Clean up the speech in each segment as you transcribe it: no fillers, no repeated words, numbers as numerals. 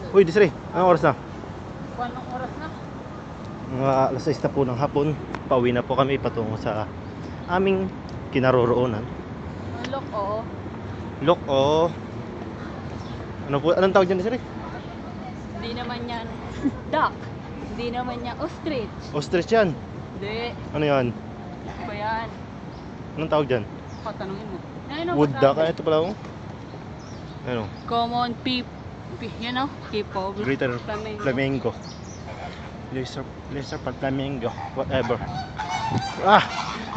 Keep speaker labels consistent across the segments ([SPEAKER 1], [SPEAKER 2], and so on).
[SPEAKER 1] Uy, Desiree, anong oras na?
[SPEAKER 2] Anong oras na?
[SPEAKER 1] Mga alas 6 na po ng hapon. Pauwi na po kami patungo sa aming kinaroroonan.
[SPEAKER 2] Look, oo.
[SPEAKER 1] Look, oh. Ano po, anong tawag dyan, Desiree?
[SPEAKER 2] Hindi naman yan duck. Hindi naman yan ostrich.
[SPEAKER 1] Ostrich yan.
[SPEAKER 2] Hindi.
[SPEAKER 1] Ano yan?
[SPEAKER 2] Ano ba yan?
[SPEAKER 1] Anong tawag dyan?
[SPEAKER 2] Patanungin mo. Ano
[SPEAKER 1] Wood duck. Ito pala oh. Ano?
[SPEAKER 2] Common you know, people.
[SPEAKER 1] Greater flamingo. Lesser flamingo. Whatever. Ah!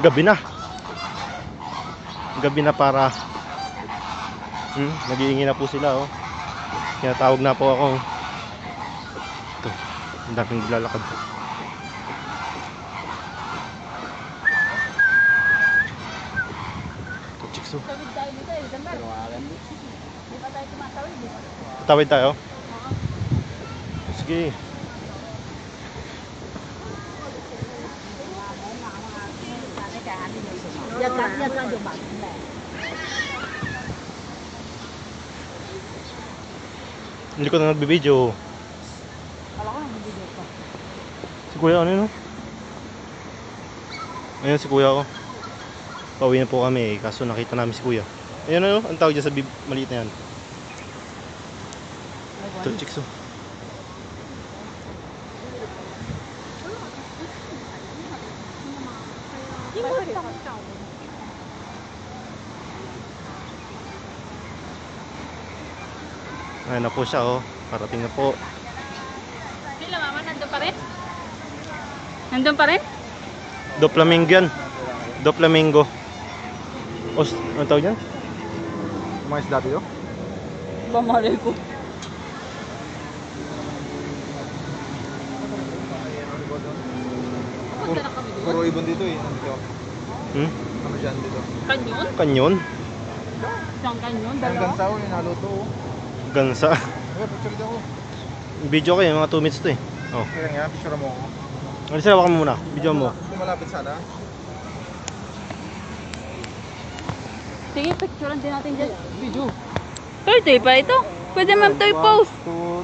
[SPEAKER 1] Gabi na. Gabi na para nag-iingi na po sila oh. Kaya tawag na po ako. Ito. Ang daming naglalakad. Ito chicks oh.
[SPEAKER 2] Tawid tayo nito eh. Damar. Di ba tayo tumatawid eh?
[SPEAKER 1] Tawid tayo? Sige. Hindi ko na nagbibideo.
[SPEAKER 2] Kala ko nagbibideo pa.
[SPEAKER 1] Si kuya ano yun? Ayun si kuya ko. Pauwi na po kami kaso nakita namin si kuya. Ayun ano, ang tawag dyan sa maliit na yan. Ito chicks oh. Ayan na po siya oh. Parating na po.
[SPEAKER 2] Sila mama, nandun pa rin? Nandun pa rin?
[SPEAKER 1] Doflamingo yan. Doflamingo. Ano tawag yan? Mga isda dito?
[SPEAKER 2] Bamalay ko.
[SPEAKER 3] Puro ibon dito eh. Ano dyan dito?
[SPEAKER 2] Kanyon?
[SPEAKER 1] Kanyon?
[SPEAKER 2] Isang kanyon?
[SPEAKER 3] Ang
[SPEAKER 2] Dalawa?
[SPEAKER 3] gansaw yung naluto oh.
[SPEAKER 1] Gansa.
[SPEAKER 3] Okay, picture dito ako.
[SPEAKER 1] Video kayo, mga 2 minutes to eh. Oh.
[SPEAKER 3] Kaya nga, picture mo ako.
[SPEAKER 1] Ano sila, waka mo muna. Video mo.
[SPEAKER 3] Kung malapit sana.
[SPEAKER 2] Sige, picturean din natin dyan. Video. Birthday pa ito. Pwede ma'am tayo post.